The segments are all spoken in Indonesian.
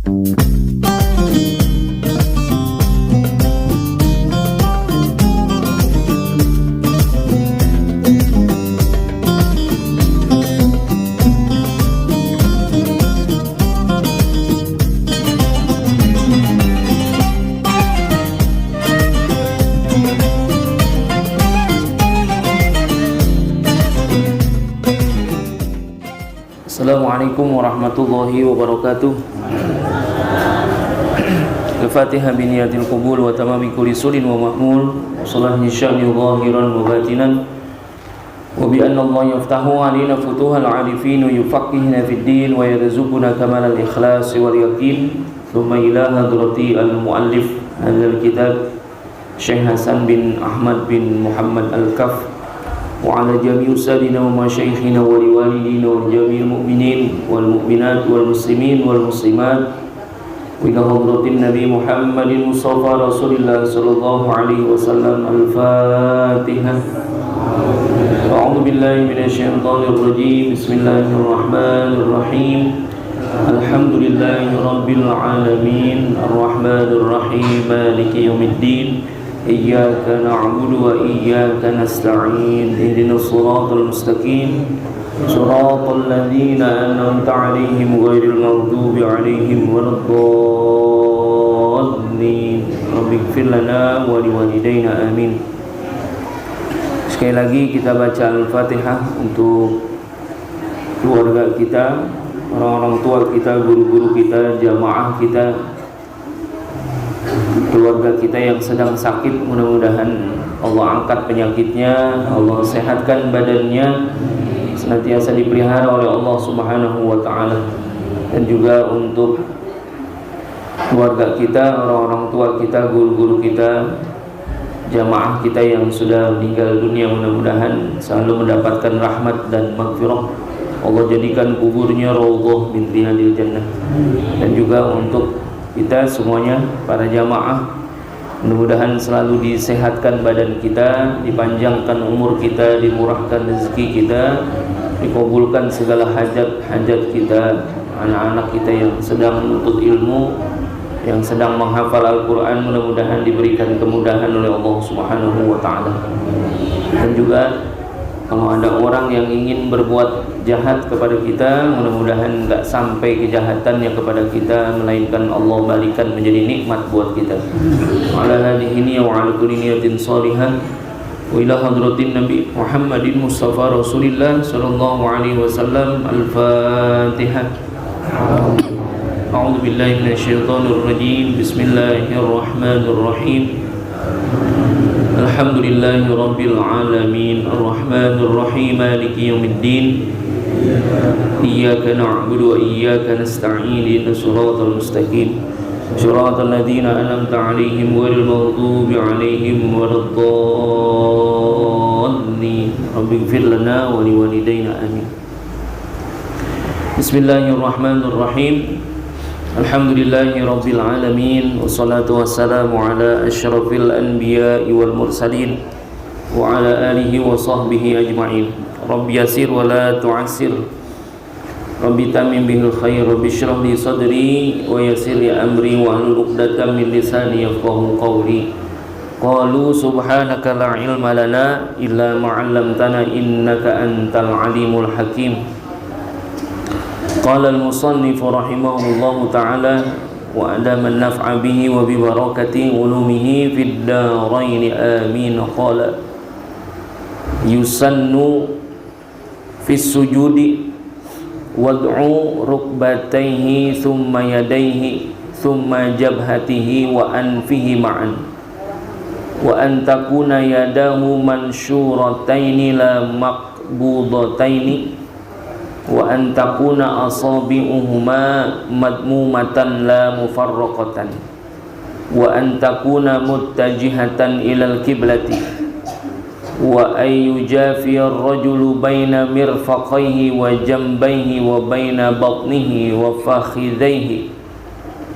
Assalamualaikum warahmatullahi wabarakatuh. Al-Fatihah biniyatil qubul wa tamami kulli sulin wa ma'mul. Sallallahu sya'ni zahiran wa batinan. Wa bi anna Allah yaftahu alaina futuhal arifin wa yufaqqihna fid din wa yarzuquna kamal al-ikhlas wal yaqin. Thumma ila hadrati al-muallif al-kitab Syekh Hasan bin Ahmad bin Muhammad Al-Kaf wa ala jami' ustadina wa masyayikhina wa liwalidina wa jami'il mu'minin wal mu'minat wal muslimin wal muslimat wa ila hadratin Nabi Muhammadin Mustafa Rasulillah sallallahu alaihi wasallam. Al-Fatihah. A'udzu billahi minasy syaithanir rajim. Bismillahirrahmanirrahim. Alhamdulillahi rabbil alamin. Arrahmanir rahim. Maliki yaumiddin. Iyyaka na'budu wa iyyaka nasta'in. Ihdinas siratal mustaqim. Siratal ladzina an'amta 'alaihim ghairil maghdubi 'alaihim waladdallin. Rabbighfir lana wa liwalidayna amin. Sekali lagi kita baca Al-Fatihah untuk keluarga kita, orang-orang tua kita, guru-guru kita, jamaah kita, keluarga kita yang sedang sakit. Mudah-mudahan Allah angkat penyakitnya, Allah sehatkan badannya, senantiasa dipelihara oleh Allah Subhanahu wa ta'ala. Dan juga untuk keluarga kita, orang-orang tua kita, guru-guru kita, jamaah kita yang sudah meninggal dunia, mudah-mudahan selalu mendapatkan rahmat dan maghfirah. Allah jadikan kuburnya raudhah min riyadil jannah. Dan juga untuk kita semuanya, para jamaah, mudah-mudahan selalu disehatkan badan kita, dipanjangkan umur kita, dimurahkan rezeki kita, dikabulkan segala hajat-hajat kita. Anak-anak kita yang sedang menuntut ilmu, yang sedang menghafal Al-Quran, mudah-mudahan diberikan kemudahan oleh Allah Subhanahu wa ta'ala. Dan juga kalau ada orang yang ingin berbuat jahat kepada kita, mudah-mudahan enggak sampai kejahatannya kepada kita, melainkan Allah balikan menjadi nikmat buat kita. Ala hadhihi wa ala kulli niyatin shalihah wa ila hadratin Nabi Muhammadin Mustafa Rasulillah sallallahu alaihi wasallam. Al-Fatihah. A'udzu billahi minasyaitonir rajim. Bismillahirrahmanirrahim. Alhamdulillahi rabbil alamin. Arrahmanir rahim. Maliki yaumiddin. Iyyaka na'budu wa iyyaka nasta'in. Ihdinas siratal mustaqim. Siratal ladzina an'amta 'alaihim ghairil maghdubi 'alaihim waladdallin. Rabbighfir lana wa liwalidayna amin. Bismillahirrahmanirrahim. Alhamdulillahi rabbil alamin. Wassalatu wassalamu ala asyrafil anbiya'i wal mursalin wa ala alihi wa sahbihi ajma'in. Rabbi yasir wa la tu'assir. Rabbi tamim bihil khair. Rabbi syrah li sadri wa yassir li amri wa hlul 'uqdatam min lisani yafqahu qawli. Qalu subhanaka la ilma lana illa ma 'allamtana innaka antal alimul hakim. Qala al-musannif rahimahullahu ta'ala wa adama an-naf'a bihi wa bi barakati ulumihi fid darain amin. Qala yusannu fis sujudi wad'u rukbatayhi thumma yadayhi thumma jabhatihi wa anfihi ma'an wa an takuna yadahu mansyurataini la maqbudataini wa an takuna asabi'uhuma madmumatan la mufarraqatan wa an takuna muttajihatan ilal kiblati wa ayyujafi ar-rajulu baina mirfaqaihi wa jambayhi wa baina batnihi wa fakhidhaihi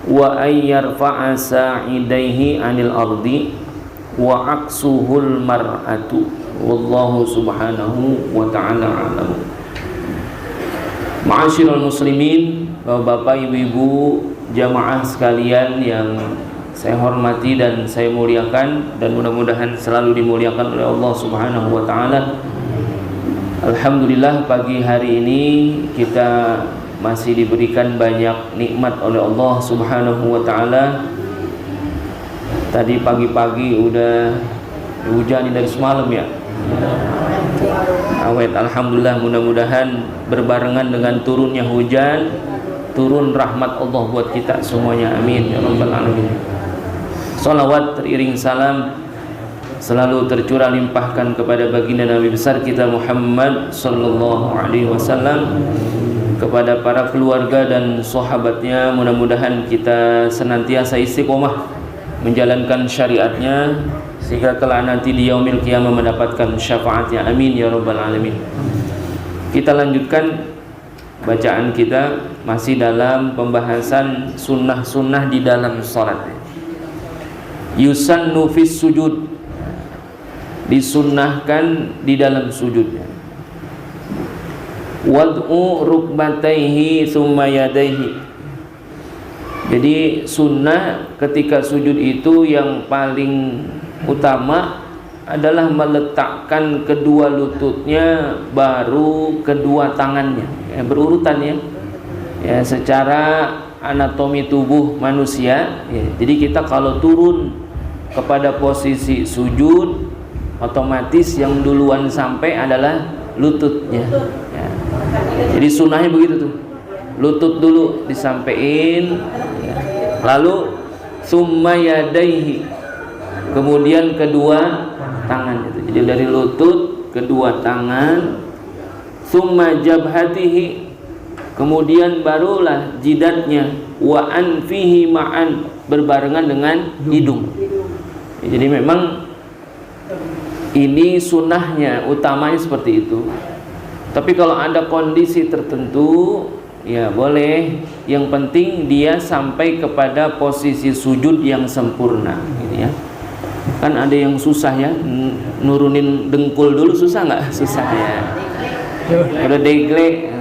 wa ayyarfa'a sa'idaihi 'anil ardi wa aksuhul mar'atu. Wallahu subhanahu wa ta'ala a'lam. Ma'asyiral muslimin, Bapak, ibu-ibu, jamaah sekalian yang saya hormati dan saya muliakan, dan mudah-mudahan selalu dimuliakan oleh Allah Subhanahu wa taala. Alhamdulillah, pagi hari ini kita masih diberikan banyak nikmat oleh Allah Subhanahu wa taala. Tadi pagi-pagi udah dihujani dari semalam ya. Awet, alhamdulillah, mudah-mudahan berbarengan dengan turunnya hujan, turun rahmat Allah buat kita semuanya, amin ya rabbal alamin. Salawat teriring salam selalu tercurah limpahkan kepada baginda Nabi besar kita Muhammad sallallahu alaihi wasallam, kepada para keluarga dan sahabatnya. Mudah-mudahan kita senantiasa istiqomah menjalankan syariatnya sehingga kelak nanti di yaumil qiyamah mendapatkan syafaatnya, amin ya rabbal alamin. Kita lanjutkan bacaan kita masih dalam pembahasan sunnah-sunnah di dalam salat. Yusannu fis sujud, disunnahkan di dalam sujudnya. Wad'u rukbataihi thumma yadaihi. Jadi sunnah ketika sujud itu yang paling utama adalah meletakkan kedua lututnya baru kedua tangannya, ya, berurutan ya. Ya, secara anatomi tubuh manusia ya. Jadi kita kalau turun kepada posisi sujud, otomatis yang duluan sampai adalah lututnya ya. Jadi sunnahnya begitu tuh, lutut dulu disampein ya. Lalu summa yadaihi, kemudian kedua tangan itu. Jadi dari lutut kedua tangan, summa jabhatihi, kemudian barulah jidatnya, wa anfihi ma'an, berbarengan dengan hidung. Jadi memang ini sunnahnya, utamanya seperti itu. Tapi kalau ada kondisi tertentu, ya boleh. Yang penting dia sampai kepada posisi sujud yang sempurna, gitu ya. Kan ada yang susah ya, nurunin dengkul dulu susah nggak? Susah ya. Udah degle.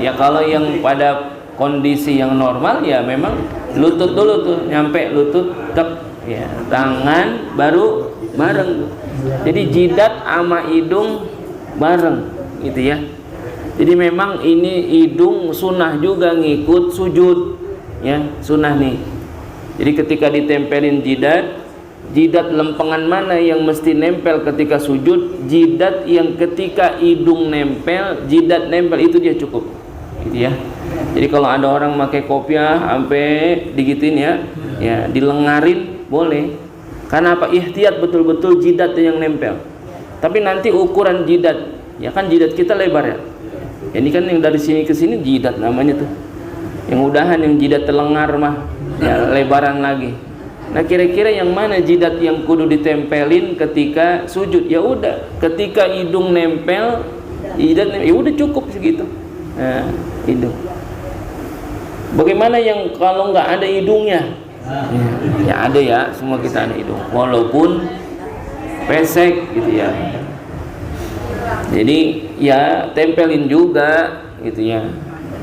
Ya kalau yang pada kondisi yang normal ya memang lutut dulu tuh, nyampe lutut, tek. Ya, tangan baru bareng. Jadi jidat sama hidung bareng, gitu ya. Jadi memang ini hidung sunnah juga ngikut sujud, ya sunnah nih. Jadi ketika ditempelin jidat lempengan mana yang mesti nempel ketika sujud? Jidat yang ketika hidung nempel, jidat nempel, itu dia cukup, gitu ya. Jadi kalau ada orang pakai kopiah sampai digituin ya, ya dilengarin boleh. Karena apa? Ihtiyat betul-betul jidat yang nempel. Tapi nanti ukuran jidat, ya kan jidat kita lebar ya. Ini kan yang dari sini ke sini jidat namanya tuh. Yang udahan yang jidat telengar mah ya lebaran lagi. Nah kira-kira yang mana jidat yang kudu ditempelin ketika sujud? Ya udah, ketika hidung nempel, jidat nempel, ya udah cukup segitu. Nah, hidung. Bagaimana yang kalau nggak ada hidungnya? Ya ada ya, semua kita ada hidung, walaupun pesek gitu ya. Jadi ya tempelin juga gitu ya.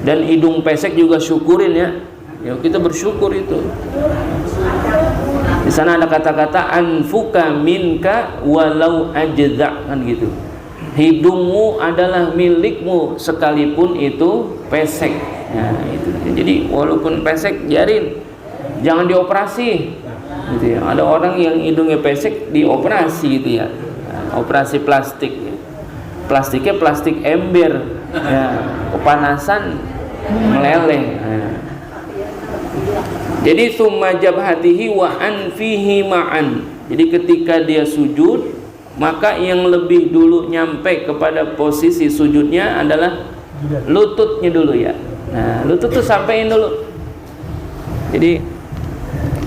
Dan hidung pesek juga syukurin ya. Ya kita bersyukur itu. Di sana ada kata-kata anfuka minka walau ajza, kan gitu. Hidungmu adalah milikmu sekalipun itu pesek. Nah, itu. Jadi walaupun pesek biarin. Jangan dioperasi, gitu ya. Ada orang yang hidungnya pesek dioperasi, gitu ya. Nah, operasi plastik, plastiknya plastik ember, ya. Kepanasan meleleh. Nah. Jadi summa jabhatihi wa anfihi ma'an. Jadi ketika dia sujud, maka yang lebih dulu nyampe kepada posisi sujudnya adalah lututnya dulu ya. Nah, lutut tuh sampein dulu. Jadi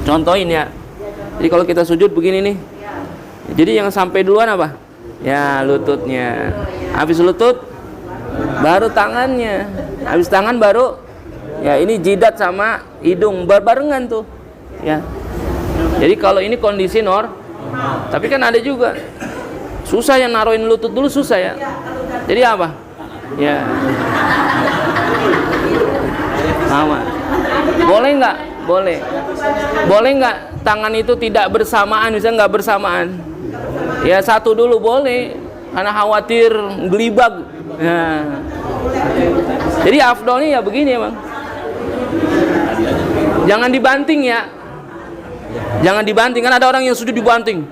contohin ya. Jadi kalau kita sujud begini nih. Jadi yang sampai duluan apa? Ya lututnya. Habis lutut baru tangannya. Habis tangan baru ya ini jidat sama hidung berbarengan tuh. Ya. Jadi kalau ini kondisi tapi kan ada juga susah yang naruhin lutut dulu, susah ya. Jadi apa? Ya. Sama. Boleh nggak? Boleh. Boleh nggak tangan itu tidak bersamaan, bisa nggak bersamaan? Ya satu dulu boleh, karena khawatir gelibag. Nah. Jadi afdolnya ya begini emang. Jangan dibanting ya. Jangan dibanting, kan ada orang yang sudah dibanting.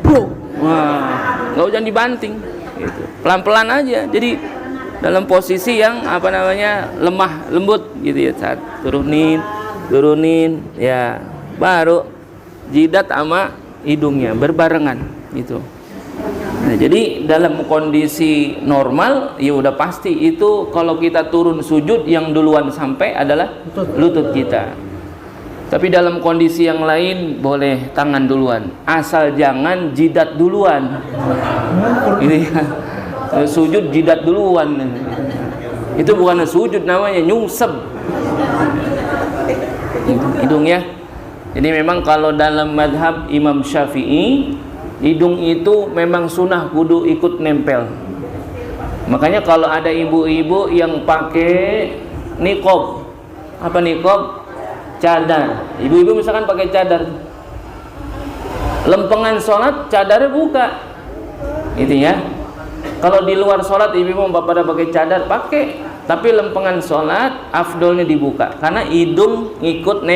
Bro. Wah, nggak usah dibanting. Gitu. Pelan-pelan aja. Jadi dalam posisi yang lemah lembut gitu ya. Saat turunin ya, baru jidat sama hidungnya berbarengan gitu. Nah, jadi dalam kondisi normal ya udah pasti itu kalau kita turun sujud yang duluan sampai adalah lutut kita. Tapi dalam kondisi yang lain boleh tangan duluan, asal jangan jidat duluan. Ini sujud jidat duluan. Itu bukan sujud, namanya nyungsep. Hidung ya. Jadi memang kalau dalam madhab Imam Syafi'i, hidung itu memang sunnah kudu ikut nempel. Makanya kalau ada ibu-ibu yang pakai niqab, apa niqab? Cadar. Ibu-ibu misalkan pakai cadar, lempengan sholat cadarnya buka, gitu ya. Kalau di luar sholat ibu-ibu pada pakai cadar, pakai. Tapi lempengan sholat afdolnya dibuka, karena hidung ikut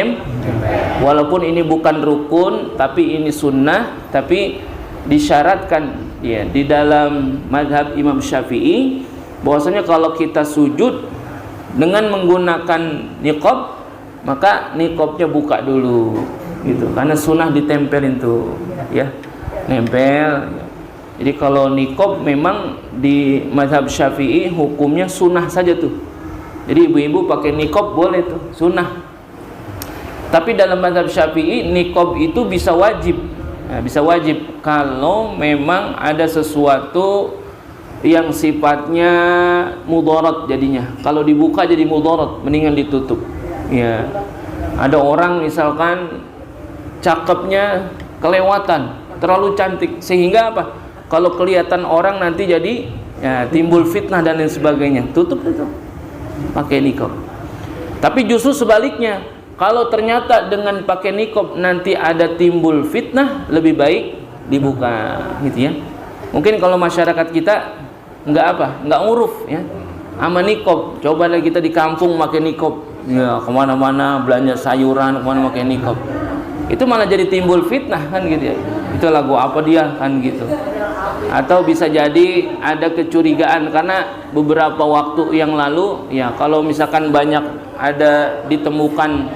walaupun ini bukan rukun, tapi ini sunnah. Tapi disyaratkan ya di dalam madhab Imam Syafi'i bahwasanya kalau kita sujud dengan menggunakan niqab, maka niqabnya buka dulu gitu, karena sunnah ditempelin tuh ya, nempel. Jadi kalau niqab memang di mazhab Syafi'i hukumnya sunnah saja tuh. Jadi ibu-ibu pakai niqab boleh tuh, sunnah. Tapi dalam mazhab Syafi'i niqab itu bisa wajib. Nah, bisa wajib kalau memang ada sesuatu yang sifatnya mudarat jadinya. Kalau dibuka jadi mudarat, mendingan ditutup. Ya, ada orang misalkan cakepnya kelewatan, terlalu cantik, sehingga apa? Kalau kelihatan orang nanti jadi ya, timbul fitnah dan lain sebagainya. Tutup itu, pakai niqab. Tapi justru sebaliknya, kalau ternyata dengan pakai niqab nanti ada timbul fitnah, lebih baik dibuka, gitu ya. Mungkin kalau masyarakat kita nggak nguruf ya, sama niqab. Coba lagi kita di kampung pakai niqab. Ya, kemana-mana belanja sayuran, kemana pakai niqab, itu malah jadi timbul fitnah kan gitu ya. Itu lagu apa dia kan gitu. Atau bisa jadi ada kecurigaan karena beberapa waktu yang lalu ya, kalau misalkan banyak ada ditemukan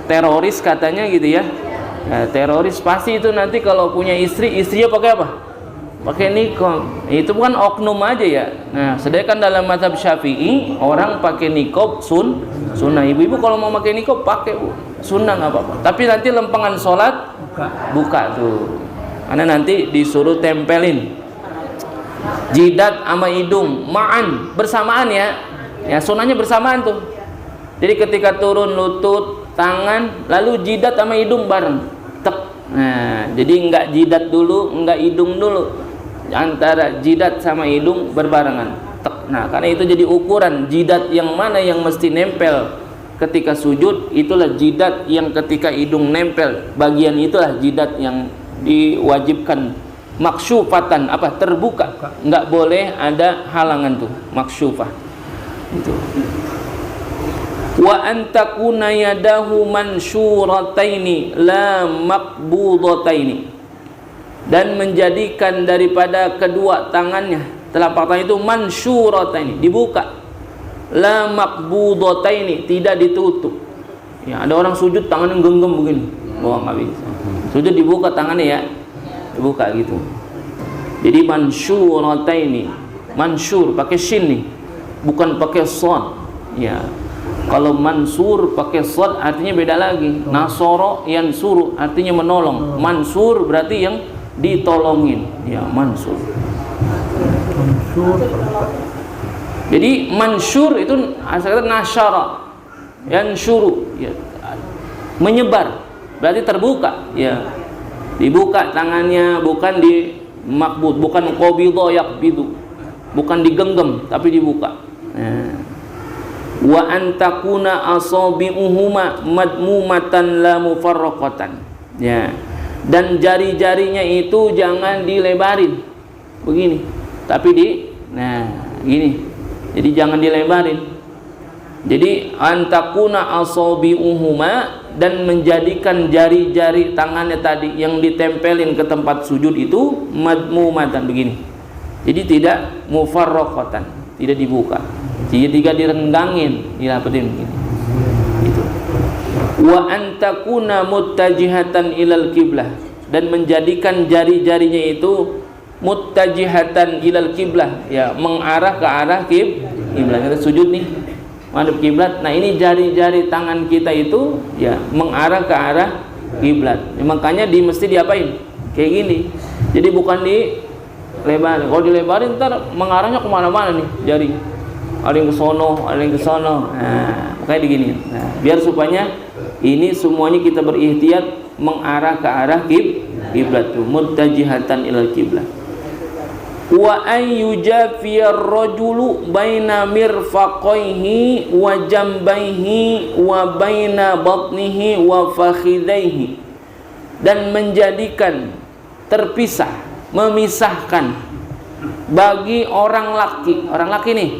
teroris katanya gitu ya. Nah, teroris pasti itu nanti kalau punya istrinya pakai apa? Pakai niqab. Itu bukan oknum aja ya. Nah, sedangkan dalam mazhab Syafi'i orang pakai niqab sunnah. Ibu-ibu kalau mau pakai niqab pakai, Bu. Sunnah nggak apa-apa. Tapi nanti lempengan sholat buka tuh. Karena nanti disuruh tempelin jidat sama hidung ma'an, bersamaan ya. Ya, sunnahnya bersamaan tuh. Jadi ketika turun lutut, tangan, lalu jidat sama hidung bareng. Tek. Nah, jadi enggak jidat dulu, enggak hidung dulu. Antara jidat sama hidung berbarengan. Tek. Nah, karena itu jadi ukuran jidat yang mana yang mesti nempel ketika sujud, itulah jidat yang ketika hidung nempel. Bagian itulah jidat yang diwajibkan maksyufatan, apa? Terbuka. Enggak boleh ada halangan tuh, maksyufah. Itu. Wa antakuna yadahu mansyurataini la maqbudataini, dan menjadikan daripada kedua tangannya, telapak tangan itu mansyurataini, dibuka, la maqbudataini, tidak ditutup. Ya, ada orang sujud tangannya genggam begini, nggak bisa. Sujud dibuka tangannya ya, dibuka gitu. Jadi mansyurataini, mansyur pakai shin nih, bukan pakai shad. Ya. Kalau mansur pakai shad artinya beda lagi. Nasoro yansuru artinya menolong. Mansur berarti yang ditolongin. Ya, mansur. Jadi mansur itu asalnya nasyara, yansyuru, ya, menyebar. Berarti terbuka. Ya, dibuka tangannya, bukan di makbud, bukan qabidha yaqbidu, bukan digenggam, tapi dibuka. Nah. wa antakuna asabi'uhuma madmumatan la mufarraqatan. Ya. Dan jari-jarinya itu jangan dilebarin begini, tapi gini. Jadi jangan dilebarin. Jadi antakuna asabi'uhuma, dan menjadikan jari-jari tangannya tadi yang ditempelin ke tempat sujud itu madmumatan begini. Jadi tidak mufarraqatan, tidak dibuka. Jadi tidak direnggangin, dirapetin begini. Gitu. Wa antakuna muttajihatan ilal kiblah, dan menjadikan jari-jarinya itu muttajihatan ilal kiblah, ya, mengarah ke arah kiblah. Kita sujud nih madhab kiblat. Nah, ini jari-jari tangan kita itu ya mengarah ke arah kiblat. Ya, makanya di mesti diapain? Kayak gini. Jadi bukan dilebarin. Kalau dilebarin ntar mengarahnya kemana-mana nih jari. Ada yang ke sono, ada yang ke sono. Nah, makanya digini. Nah, biar supaya ini semuanya kita berihtiyat mengarah ke arah kiblat tuh, muttajihatan ilal kiblat. Wa ayyujafiyar rajulu baina mirfaqaihi wa jambaihi wa baina batnihi wa fakhidaihi, dan menjadikan terpisah, memisahkan bagi orang laki nih,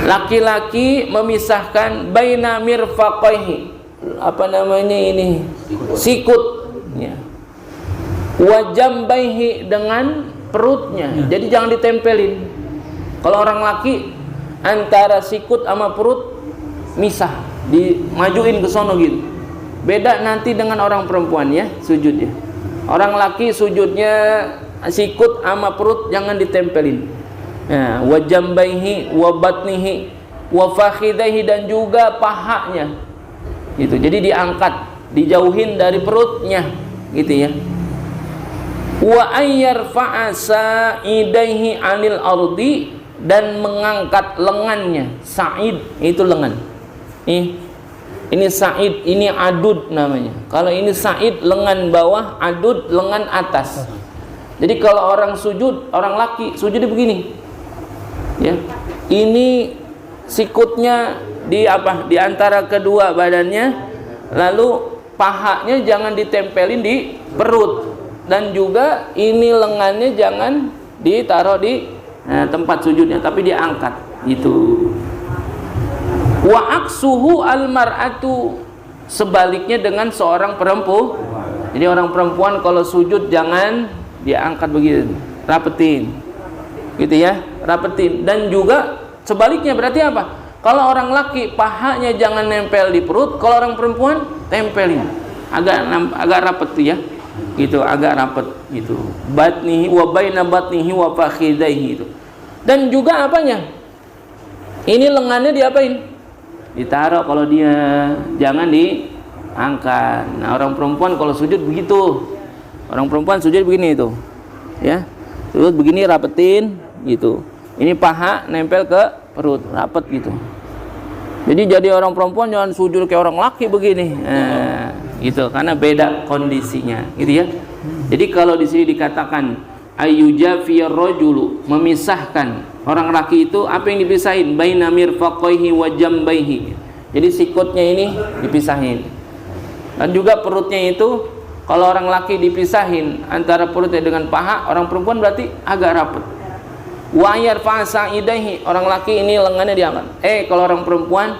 laki-laki memisahkan baina mirfaqaihi, apa namanya ini, sikut ya, wa jambaihi, dengan perutnya. Jadi jangan ditempelin. Kalau orang laki antara sikut sama perut misah, dimajuin ke sono gitu. Beda nanti dengan orang perempuan ya sujudnya. Orang laki sujudnya sikut sama perut jangan ditempelin. Nah, wa jambaihi wa batnihi wa fakhidaihi, dan juga pahanya. Gitu. Jadi diangkat, dijauhin dari perutnya gitu ya. Wa ayyarfa'a sa'idaihi 'anil ardi, dan mengangkat lengannya. Sa'id itu lengan. Ini sa'id, ini adud namanya. Kalau ini sa'id lengan bawah, adud lengan atas. Jadi kalau orang sujud, orang laki sujudnya begini. Ya. Ini sikutnya di antara kedua badannya, lalu pahanya jangan ditempelin di perut. Dan juga ini lengannya jangan ditaruh di tempat sujudnya, tapi diangkat gitu. Wa aksuhu almar'atu, sebaliknya dengan seorang perempuan. Jadi orang perempuan kalau sujud jangan diangkat begitu, rapetin gitu ya, rapetin. Dan juga sebaliknya, berarti apa? Kalau orang laki pahanya jangan nempel di perut, kalau orang perempuan tempelin agak rapet tuh ya, gitu, agak rapet gitu. Batnihi wa baina batnihi wa fakhidaihi itu. Dan juga apanya? Ini lengannya diapain? Ditaruh kalau dia, jangan diangkat. Nah, orang perempuan kalau sujud begitu. Orang perempuan sujud begini itu. Ya. Sujud begini rapetin gitu. Ini paha nempel ke perut, rapet gitu. Jadi orang perempuan jangan sujud kayak orang laki begini. Nah, gitu, karena beda kondisinya, gitu ya. Jadi kalau di sini dikatakan ayyujafiyar rajulu, memisahkan orang laki itu, apa yang dipisahin? Baina mirfaqaihi wa jambaihi. Jadi sikutnya ini dipisahin. Dan juga perutnya itu, kalau orang laki dipisahin antara perutnya dengan paha, orang perempuan berarti agak rapat. Wa yarfa sa'idaihi, orang laki ini lengannya diangkat. Kalau orang perempuan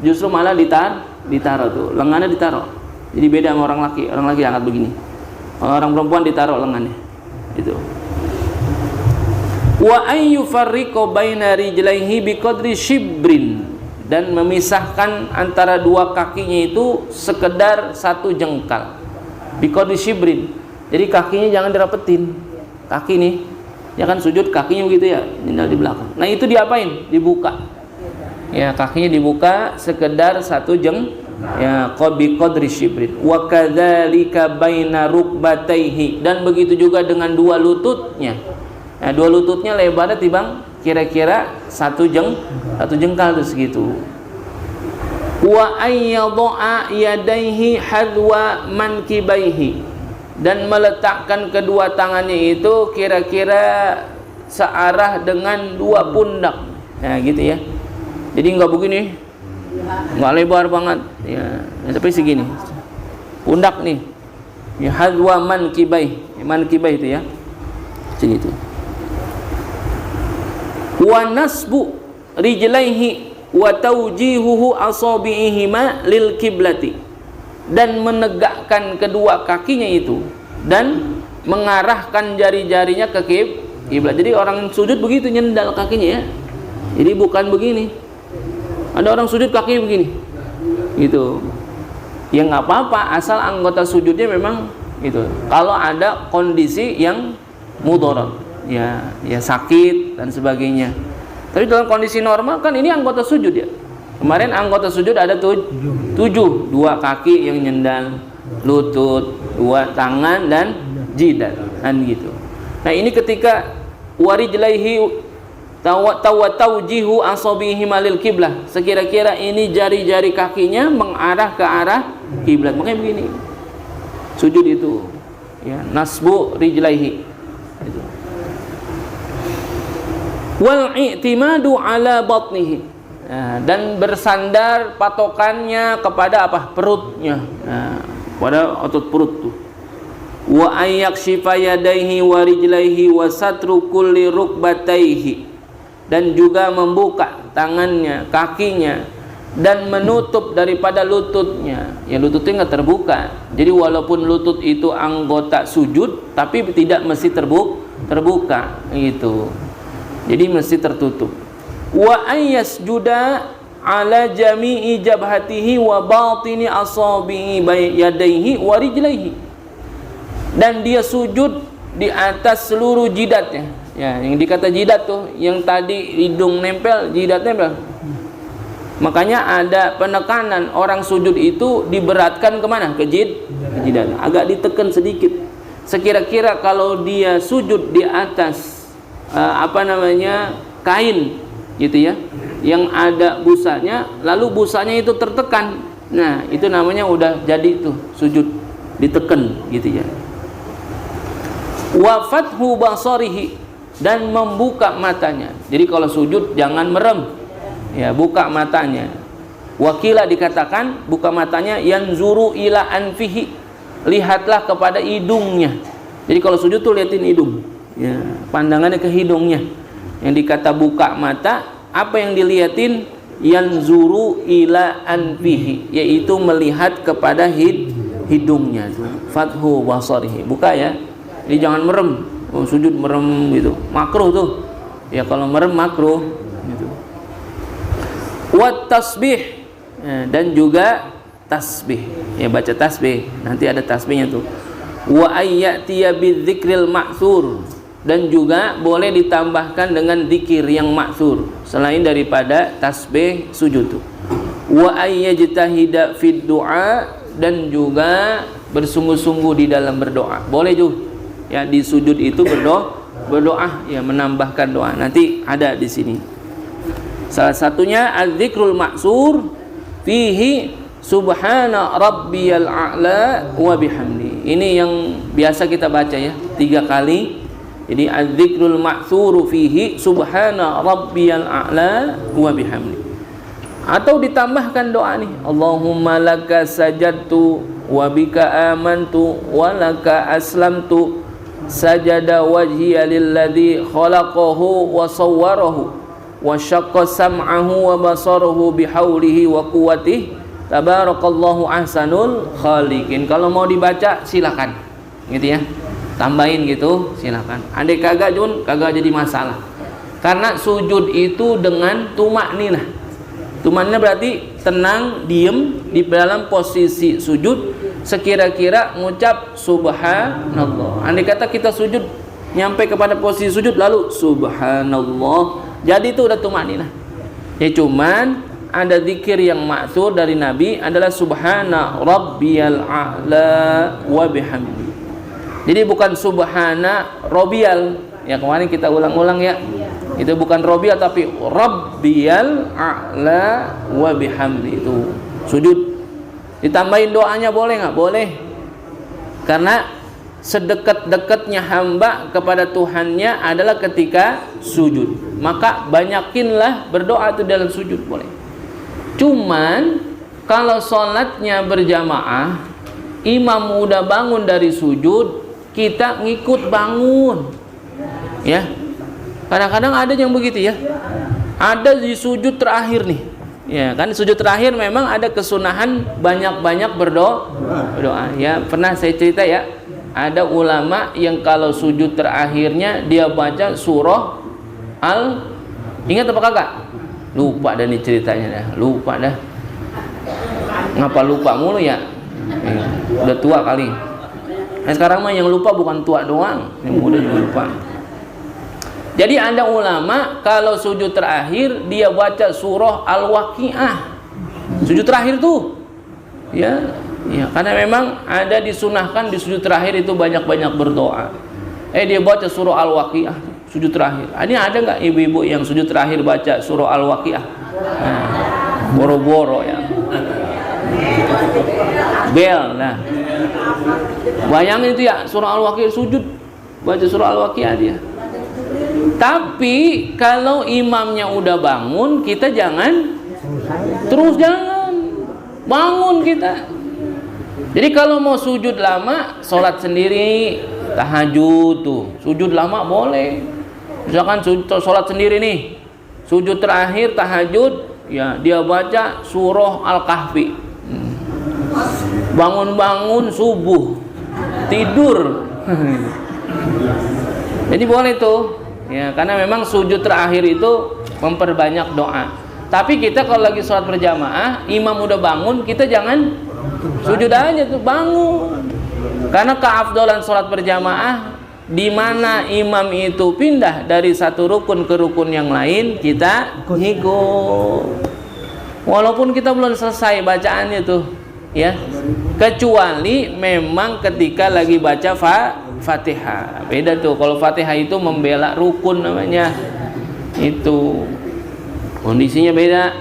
justru malah ditaruh tuh, lengannya ditaruh. Jadi beda sama orang laki angkat begini. Kalau orang perempuan ditaruh lengannya. Itu. Wa ayyufarriqu baina rijlaihi biqadri shibrin, dan memisahkan antara dua kakinya itu sekedar 1 jengkal. Biqadri shibrin. Jadi kakinya jangan dirapetin. Kaki nih, ya kan sujud kakinya begitu ya, nyendal di belakang. Nah, itu diapain? Dibuka. Ya, kakinya dibuka sekedar 1 jengkal. Ya, qadri shibrin. Wa kadzalika baina rukbataihi, dan begitu juga dengan 2 lututnya. Nah, 2 lututnya lebarnya timbang kira-kira 1 jengkal itu segitu. Wa ayyadha'a yadaihi hadwa mankibaihi, dan meletakkan kedua tangannya itu kira-kira searah dengan 2 pundak. Nah, gitu ya. Jadi nggak begini, nggak lebar banget, ya, tapi segini, pundak nih, ya, hadwa mankibai itu ya, segitu. Wa nasbu rijlaihi wa tawjihuhu asabi'ihima lil kiblati, dan menegakkan kedua kakinya itu dan mengarahkan jari-jarinya ke kiblat. Jadi orang sujud begitu, nyendal kakinya ya. Jadi bukan begini. Ada orang sujud kakinya begini. Gitu. Ya nggak apa-apa, asal anggota sujudnya memang itu. Kalau ada kondisi yang mudarat, ya sakit dan sebagainya. Tapi dalam kondisi normal kan ini anggota sujud ya. Kemarin anggota sujud ada 7, 2 kaki yang nyendal, lutut, 2 tangan dan jidat, kan gitu. Nah ini ketika warijlaihi tawjihu asabihi malil kiblah, sekira-kira ini jari-jari kakinya mengarah ke arah kiblat. Makanya begini sujud itu ya, nasbu rijlaihi itu. Wal i'timadu ala batnihi, nah, dan bersandar patokannya kepada apa? Perutnya, nah, pada otot perut tuh. Wa ayyakshifa yadaihi wa rijlaihi wa satru kulli rukbataihi, dan juga membuka tangannya, kakinya, dan menutup daripada lututnya. Ya lututnya nggak terbuka. Jadi walaupun lutut itu anggota sujud, tapi tidak mesti terbuka gitu. Jadi mesti tertutup. Wa ayyasjuda ala jami'i jabhatihi wa batini asabi'i yadaihi wa rijlaihi, dan dia sujud di atas seluruh jidatnya. Ya, yang dikata jidat tuh, yang tadi hidung nempel, jidat nempel. Makanya ada penekanan, orang sujud itu diberatkan kemana? Ke jidat. Agak ditekan sedikit. Sekira-kira kalau dia sujud di atas kain gitu ya, yang ada busanya, lalu busanya itu tertekan. Nah, itu namanya udah jadi tuh sujud, ditekan gitu ya. Wa fathu basarihi, dan membuka matanya. Jadi kalau sujud jangan merem, ya, buka matanya. Wakila dikatakan buka matanya yanzuru ila anfihi, lihatlah kepada hidungnya. Jadi kalau sujud tuh liatin hidung, ya, pandangannya ke hidungnya. Yang dikata buka mata, apa yang dilihatin? Yanzuru ila anfihi, yaitu melihat kepada hidungnya. Fathu basarihi, buka ya. Jadi jangan merem. Sujud merem gitu, makruh tuh ya, kalau merem makruh gitu. Wat tasbih, dan juga tasbih ya, baca tasbih, nanti ada tasbihnya tuh. Wa ayyatiya bidzikril ma'thur, dan juga boleh ditambahkan dengan zikir yang ma'thur selain daripada tasbih sujud tuh. Wa ayyajtahida fid du'a, dan juga bersungguh-sungguh di dalam berdoa. Boleh juga ya, di sujud itu berdoa ya, menambahkan doa. Nanti ada di sini. Salah satunya az-zikrul ma'sur fihi subhana rabbiyal a'la wa bihamdi. Ini yang biasa kita baca ya, 3 kali. Jadi az-zikrul ma'sur fihi subhana rabbiyal a'la wa bihamdi. Atau ditambahkan doa nih, Allahumma laka sajadtu wa bika amantu wa laka aslamtu sajada wajhiya lilladzi khalaqahu wa sawwarahu wa syaqqa sam'ahu wa basarahu bihaulihi wa quwwatihi tabarakallahu ahsanul khaliqin. Kalau mau dibaca silakan gitu ya, tambahin gitu silakan. Andai kagak Jun, kagak jadi masalah, karena sujud itu dengan tumakninah. Tumakninah berarti tenang, diem di dalam posisi sujud, sekira-kira ngucap subhanallah. Andai kata kita sujud nyampe kepada posisi sujud lalu subhanallah, jadi itu udah tumakninah. Ya cuman ada zikir yang ma'thur dari Nabi adalah subhana rabbiyal a'la wa bihamdi. Jadi bukan subhana rabbiyal, ya kemarin kita ulang-ulang ya. Itu bukan rabbiyal tapi rabbiyal a'la wa bihamdi. Itu sujud. Ditambahin doanya boleh nggak? Boleh. Karena sedekat-dekatnya hamba kepada Tuhannya adalah ketika sujud. Maka banyakinlah berdoa itu dalam sujud boleh. Cuman kalau sholatnya berjamaah, imam udah bangun dari sujud, kita ngikut bangun. Ya. Kadang-kadang ada yang begitu ya. Ada di sujud terakhir nih. Ya, kan sujud terakhir memang ada kesunahan banyak-banyak berdoa. Ya, pernah saya cerita ya. Ada ulama yang kalau sujud terakhirnya dia baca surah ingat apa kagak? Lupa dah nih ceritanya dah. Lupa dah. Ngapa lupa mulu ya? Udah tua kali. Nah, sekarang mah yang lupa bukan tua doang, yang muda juga lupa. Jadi ada ulama kalau sujud terakhir dia baca surah Al-Waqiah. Sujud terakhir tuh. Ya, karena memang ada disunahkan di sujud terakhir itu banyak-banyak berdoa. Dia baca surah Al-Waqiah sujud terakhir. Ini ada nggak ibu-ibu yang sujud terakhir baca surah Al-Waqiah? Nah, boro-boro ya. Bel, nah. Bayangin itu ya, surah Al-Waqiah sujud, baca surah Al-Waqiah dia. Tapi kalau imamnya udah bangun, kita jangan bangun kita. Jadi kalau mau sujud lama, sholat sendiri, tahajud tuh, sujud lama boleh. Misalkan sholat sendiri nih, sujud terakhir tahajud, ya dia baca surah Al-Kahfi. Bangun-bangun subuh, tidur. Jadi boleh tuh, ya karena memang sujud terakhir itu memperbanyak doa. Tapi kita kalau lagi sholat berjamaah, imam udah bangun, kita jangan sujud aja tuh, bangun. Karena keafdalan sholat berjamaah di mana imam itu pindah dari satu rukun ke rukun yang lain, kita ngikut. Walaupun kita belum selesai bacaannya tuh, ya. Kecuali memang ketika lagi baca Fatihah. Beda tuh, kalau Fatihah itu membela rukun namanya. Itu kondisinya beda.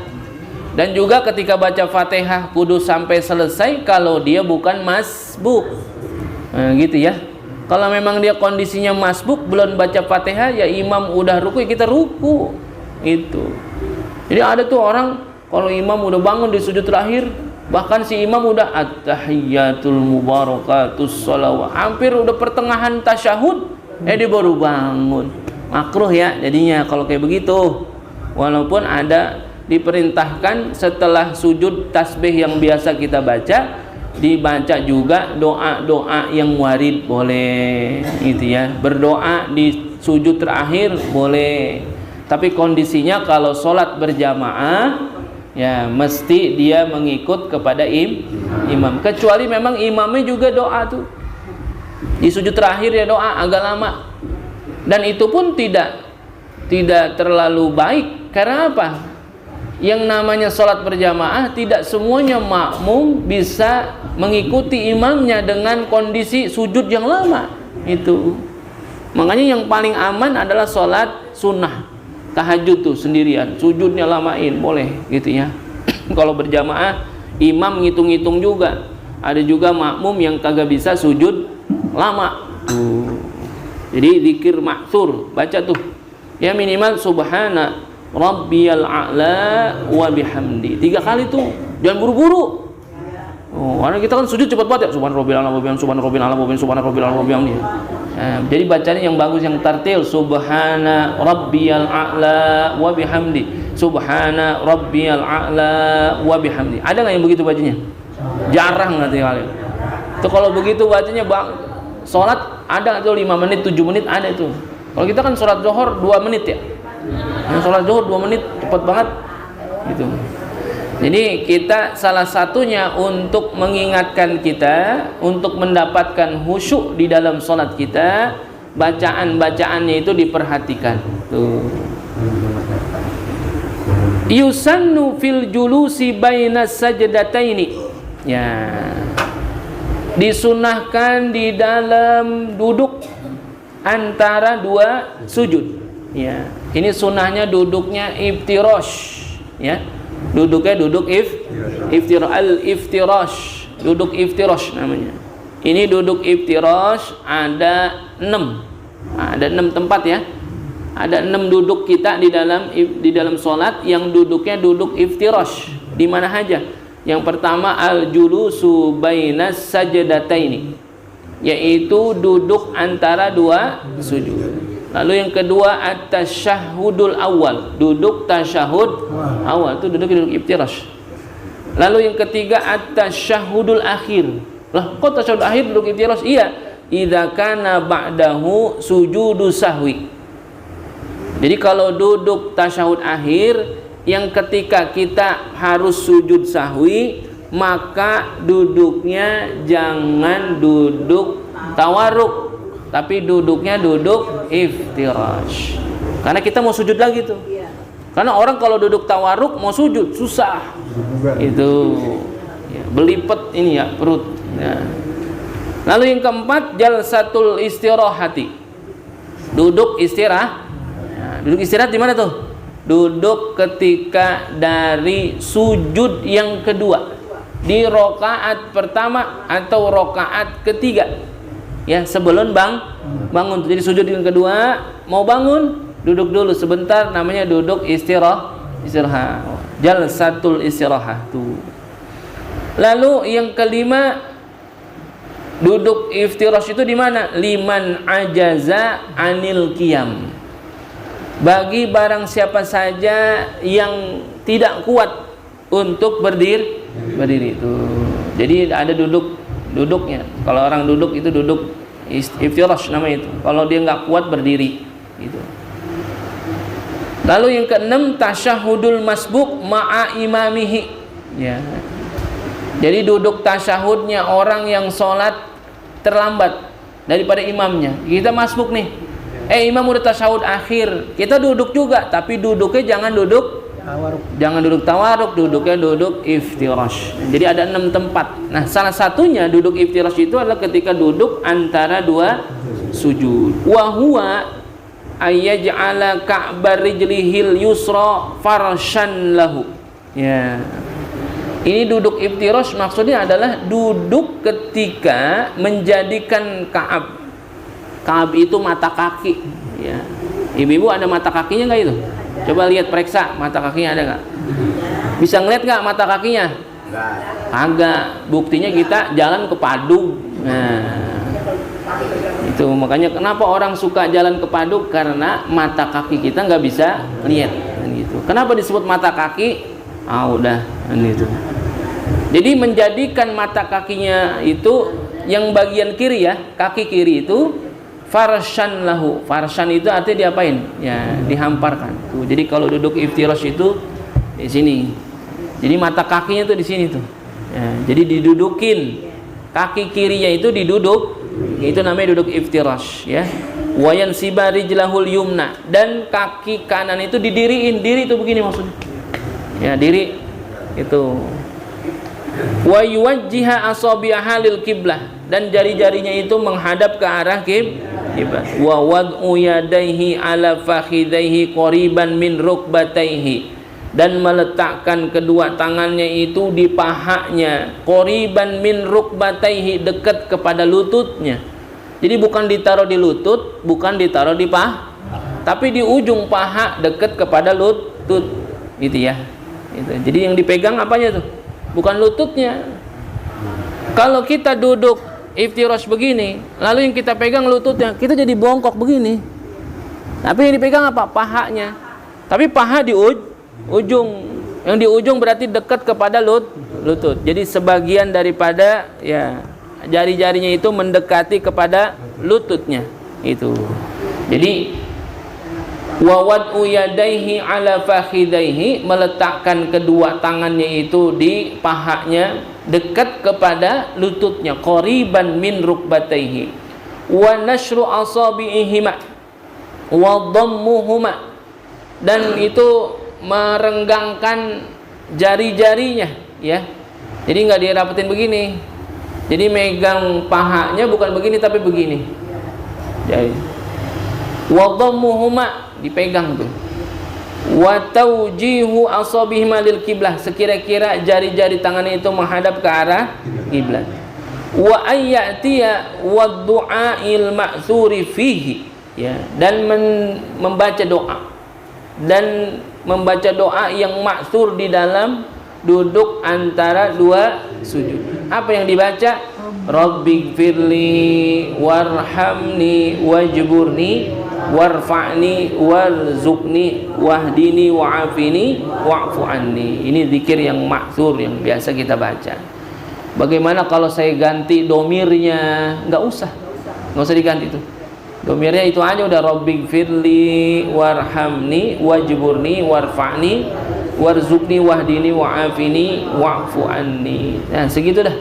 Dan juga ketika baca Fatihah kudu sampai selesai kalau dia bukan masbuk. Nah, gitu ya. Kalau memang dia kondisinya masbuk belum baca Fatihah, ya imam udah ruku, ya kita ruku. Itu. Jadi ada tuh orang kalau imam udah bangun di sujud terakhir, bahkan si imam udah at-tahiyyatul mubarakatus shalawat, hampir udah pertengahan tasyahud, dia baru bangun. Makruh ya jadinya kalau kayak begitu. Walaupun ada diperintahkan setelah sujud tasbih yang biasa kita baca, dibaca juga doa-doa yang warid boleh, gitu ya. Berdoa di sujud terakhir boleh. Tapi kondisinya kalau sholat berjamaah, ya mesti dia mengikut kepada imam. Kecuali memang imamnya juga doa tuh di sujud terakhir, ya doa agak lama. Dan itu pun tidak terlalu baik. Karena apa? Yang namanya sholat berjamaah tidak semuanya makmum bisa mengikuti imamnya dengan kondisi sujud yang lama. Itu makanya yang paling aman adalah sholat sunnah, tahajud tuh sendirian, sujudnya lamain boleh, gitu ya. Kalau berjamaah imam ngitung-ngitung juga. Ada juga makmum yang kagak bisa sujud lama tuh. Jadi zikir maksur baca tuh, ya minimal subhana rabbiyal a'la wa bihamdi 3 kali tuh, jangan buru-buru. Karena kita kan sujud cepat banget ya, subhana rabbil a'la wa bihamdi, subhana rabbil a'la wa bihamdi, subhana rabbil a'la wa bihamdi. Jadi bacanya yang bagus, yang tartil, subhana rabbiyal a'la wa bihamdi, subhana rabbiyal a'la wa bihamdi. Ada nggak yang begitu bacanya? Jarang nanti kali. Itu kalau begitu bacanya sholat ada tuh 5 menit, 7 menit ada itu. Kalau kita kan sholat zuhur 2 menit ya. Yang sholat zuhur 2 menit cepat banget gitu. Jadi kita salah satunya untuk mengingatkan kita untuk mendapatkan khusyuk di dalam sholat kita, bacaan-bacaannya itu diperhatikan. Tuh. Yusannu fil julusi bainas sajdataini. Ya. Disunahkan di dalam duduk antara 2 sujud. Ya, ini sunnahnya duduknya iftirash, ya. Duduknya duduk iftirash, duduk iftirash namanya. Ini duduk iftirash ada 6. Ada 6 tempat ya. Ada 6 duduk kita di dalam salat yang duduknya duduk iftirash. Di mana aja? Yang pertama al-julusu bainas sajdataini, yaitu duduk antara dua sujud. Lalu yang kedua at-tasyahhudul awal, duduk tasyahud awal, itu duduk iftirash. Lalu yang ketiga at-tasyahhudul akhir. Lah, kok tasyahud akhir duduk iftirash? Iya, idza kana ba'dahu sujudu sahwi. Jadi kalau duduk tasyahud akhir yang ketika kita harus sujud sahwi, maka duduknya jangan duduk tawarruk, tapi duduknya duduk iftirash. Karena kita mau sujud lagi tuh. Karena orang kalau duduk tawarruk mau sujud susah. Itu ya, belipet ini ya perut. Ya. Lalu yang keempat jalsatul istirahati, duduk istirahat. Nah, duduk istirahat di mana tuh? Duduk ketika dari sujud yang kedua, di rokaat pertama atau rokaat ketiga, ya sebelum bangun. Jadi sujud yang kedua, mau bangun duduk dulu sebentar, namanya duduk istirahat. Jalsatul istirahah tuh. Lalu yang kelima, duduk iftirash itu di mana? Liman ajaza anil qiyam. Bagi barang siapa saja yang tidak kuat untuk berdiri itu. Jadi ada duduknya. Kalau orang duduk itu duduk iftirash namanya itu. Kalau dia nggak kuat berdiri itu. Lalu yang keenam tasyahudul masbuk ma'a imamihi. Ya. Jadi duduk tasyahudnya orang yang sholat terlambat daripada imamnya. Kita masbuk nih, imam udah tasyahud akhir, kita duduk juga, tapi duduknya jangan duduk tawaruk, duduknya duduk iftirash. Jadi ada 6 tempat. Nah, salah satunya duduk iftirash itu adalah ketika duduk antara dua sujud. Wa huwa ayyaj'ala ka'bar rijlihil yusra farshan lahu. Ya. Ini duduk iftirash maksudnya adalah duduk ketika menjadikan Ka'ab itu mata kaki. Ya. Ibu-ibu ada mata kakinya nggak itu? Coba lihat, periksa mata kakinya ada nggak? Bisa ngeliat nggak mata kakinya? Agak. Buktinya kita jalan ke Padug. Nah, itu makanya kenapa orang suka jalan ke Padug, karena mata kaki kita nggak bisa lihat. Gitu. Kenapa disebut mata kaki? Udah, itu. Jadi menjadikan mata kakinya itu yang bagian kiri ya, kaki kiri itu farshan lahu. Farshan itu artinya diapain? Ya, dihamparkan. Tuh, jadi kalau duduk iftirash itu di sini. Jadi mata kakinya tuh di sini tuh. Ya, jadi didudukin. Kaki kirinya itu diduduk. Itu namanya duduk iftirash ya. Wa yansiba rijlahul yumna, dan kaki kanan itu didiriin. Diri itu begini maksudnya. Ya, diri itu. Wa yuwajjiha asabi'aha lil qiblah, dan jari-jarinya itu menghadap ke arah kiblat. Wa wad'u yadayhi ala fakhidaihi qariban min rukbataihi, dan meletakkan kedua tangannya itu di pahanya, qariban min rukbataihi, dekat kepada lututnya. Jadi bukan ditaruh di lutut, bukan ditaruh di paha, tapi di ujung paha dekat kepada lutut. Gitu ya. Gitu. Jadi yang dipegang apanya tuh? Bukan lututnya. Kalau kita duduk iftirash begini, lalu yang kita pegang lututnya, kita jadi bongkok begini. Tapi yang dipegang apa? Pahanya. Tapi paha di ujung. Yang di ujung berarti dekat kepada lutut. Jadi sebagian daripada ya jari-jarinya itu mendekati kepada lututnya. Itu. Jadi wa wad'u yadaihi ala fakhidaihi, meletakkan kedua tangannya itu di pahanya dekat kepada lututnya, qariban min rukbataihi, wa nashru asabi'ihima wa dhammuhuma, dan itu merenggangkan jari-jarinya ya. Jadi nggak dirapetin begini. Jadi megang pahanya bukan begini tapi begini. Jadi wa dhammuhuma, dipegang tuh. Wa tawjihu asabihima lil qiblah, sekira-kira jari-jari tangannya itu menghadap ke arah kiblat. wa ayyatiya wa du'ail ma'tsuri fihi, ya, dan membaca doa, dan membaca doa yang maksur di dalam duduk antara dua sujud. Apa yang dibaca? Rabbighfirli warhamni wajburni warfa'ni warzuqni wahdini wa'afini wa'fu anni. Ini zikir yang maksur yang biasa kita baca. Bagaimana kalau saya ganti domirnya? Nggak usah diganti itu. Domirnya itu aja udah, Rabbighfirli warhamni wajburni warfa'ni warzuqni wahdini wa'afini wa'fu anni. Nah, segitu dah.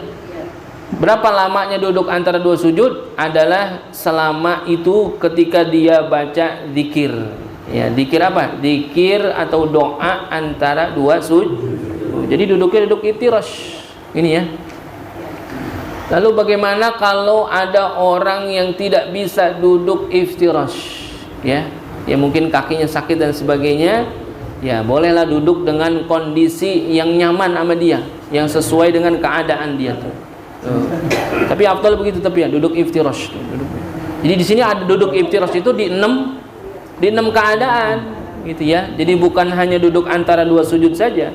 Berapa lamanya duduk antara dua sujud? Adalah selama itu ketika dia baca zikir. Ya, zikir apa? Zikir atau doa antara dua sujud. Jadi duduknya duduk iftirash. Ini ya. Lalu bagaimana kalau ada orang yang tidak bisa duduk iftirash, ya mungkin kakinya sakit dan sebagainya, ya bolehlah duduk dengan kondisi yang nyaman sama dia, yang sesuai dengan keadaan dia tuh. Tapi afdal begitu, tapi ya duduk iftirash. Jadi di sini ada duduk iftirash itu di enam keadaan, gitu ya. Jadi bukan hanya duduk antara dua sujud saja.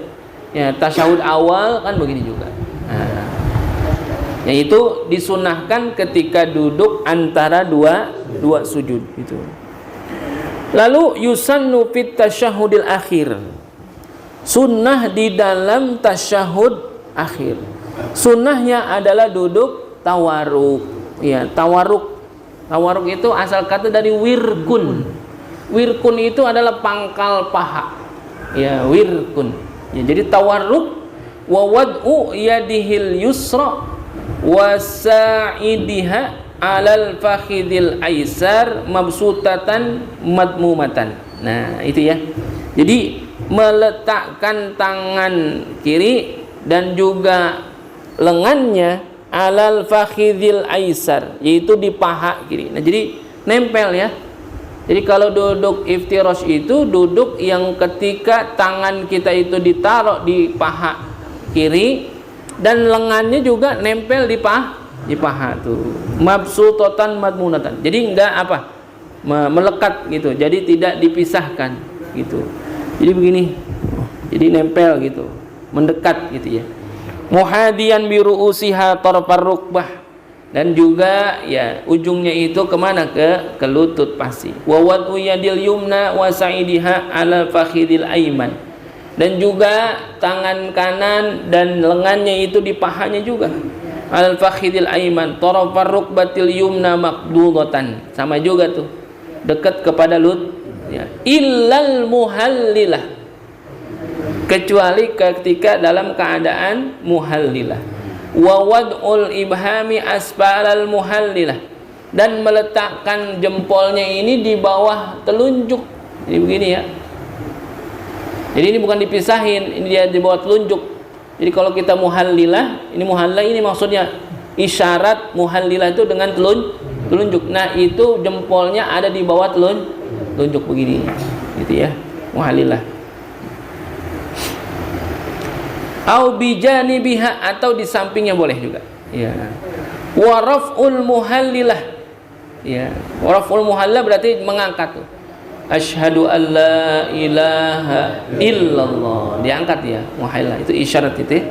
Ya, tasyahud awal kan begini juga. Nah, yaitu disunahkan ketika duduk antara dua sujud itu. Lalu yusannu fit tasyahudil akhir. Sunnah di dalam tasyahud akhir. Sunnahnya adalah duduk tawarruk. Ya, tawarruk. Tawarruk itu asal kata dari wirkun. Wirkun itu adalah pangkal paha. Ya, wirkun. Ya, jadi tawarruk wa wad'u yadihil yusra wasa'idiha alal fakhidil aisar mabsutatan madmumatan. Nah, itu ya. Jadi meletakkan tangan kiri dan juga lengannya alal fakhidil aisar, yaitu di paha kiri. Nah, jadi nempel ya. Jadi kalau duduk iftirash itu duduk yang ketika tangan kita itu ditaruh di paha kiri dan lengannya juga nempel di paha tuh. Mabsutatan madmunatan. Jadi enggak apa? Melekat gitu. Jadi tidak dipisahkan gitu. Jadi begini. Jadi nempel gitu. Mendekat gitu ya. Muhadiyan bi ru'usiha tarfar rukbah. Dan juga ya ujungnya itu kemana? Ke lutut pasti. Wa wad'u yadil yumna wa sa'idiha ala fakhidil aiman. Dan juga tangan kanan dan lengannya itu di pahanya juga. Al-fakhidil aiman tarafar rukbatil yumna maqdudatan. Sama juga tuh. Dekat kepada lut ya. Illal muhallilah. Kecuali ketika dalam keadaan muhallilah. Wa wad'ul ibhami asfalal muhallilah. Dan meletakkan jempolnya ini di bawah telunjuk. Jadi begini ya. Jadi ini bukan dipisahin, ini dia di bawah telunjuk. Jadi kalau kita muhallilah, ini muhallilah ini maksudnya isyarat muhallilah itu dengan telunjuk. Nah, itu jempolnya ada di bawah telunjuk begini. Gitu ya. Muhallilah. Au bijanibiha, atau di sampingnya boleh juga. Ya. Wa raf'ul muhallilah. Ya. Wa raf'ul muhallilah berarti mengangkat tuh. Asyhadu an la ilaha illallah, diangkat ya, muhallilah itu isyarat itu.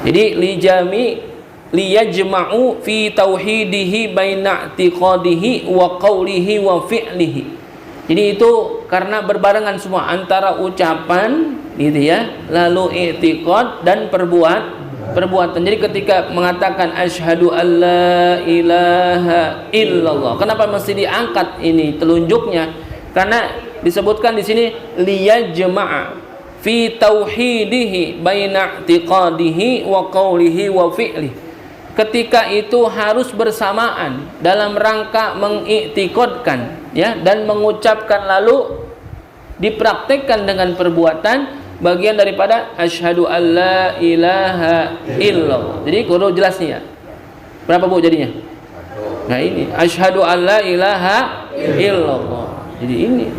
Jadi liyajma'u fi tauhidihi baina i'tiqadihi wa qawlihi wa fi'lihi. Jadi itu karena berbarengan semua antara ucapan gitu ya, lalu i'tiqad dan perbuatan. Jadi ketika mengatakan asyhadu alla ilaha illallah, kenapa mesti diangkat ini telunjuknya? Karena disebutkan di sini liyajma'a fi tauhidihi baina i'tiqadihi wa qawlihi wa fi'lihi. Ketika itu harus bersamaan dalam rangka mengiktikadkan ya, dan mengucapkan lalu dipraktekkan dengan perbuatan, bagian daripada asyhadu alla ilaha illallah. Jadi kudu jelas nih ya. Berapa Bu jadinya? Nah ini asyhadu alla ilaha illallah. Jadi ini.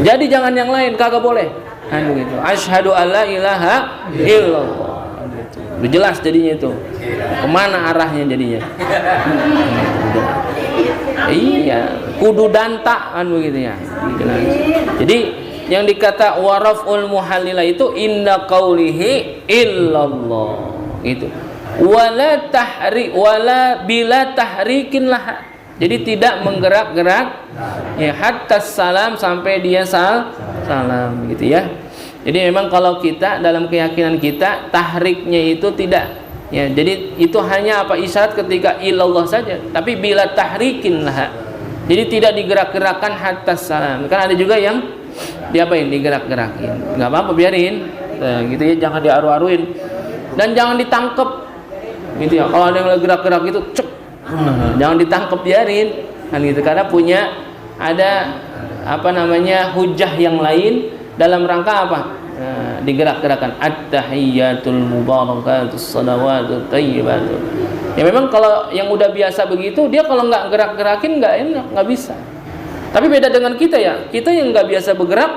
Jadi jangan yang lain, kagak boleh. Anu gitu. Asyhadu alla ilaha illallah. Udah jelas jadinya itu. Kemana arahnya jadinya? Iya, kudu danta kan begitu ya. Jelas. Jadi yang dikata waraful muhallilah itu inda qaulihi illallah gitu. Wala bila tahrikin lah. Jadi tidak menggerak-gerak ya hatta salam sampai dia salam gitu ya. Jadi memang kalau kita dalam keyakinan kita tahriknya itu tidak ya. Jadi itu hanya apa isyarat ketika ilallah saja. Tapi bila tahrikin lah. Jadi tidak digerak-gerakkan hatta salam. Kan ada juga yang diapain digerak-gerakin. Enggak apa-apa biarin. Nah, gitu ya jangan diaru-aruin. Dan jangan ditangkep. Gitu ya. Kalau ada yang gerak-gerak itu cek. Jangan ditangkep biarin. Kan gitu karena punya ada apa namanya hujah yang lain dalam rangka apa? Nah, digerak-gerakan at-tahiyyatul mubarakatus salawatut thayyibatul. Ya memang kalau yang udah biasa begitu dia kalau nggak gerak-gerakin nggak enak, nggak bisa. Tapi beda dengan kita ya, kita yang nggak biasa bergerak,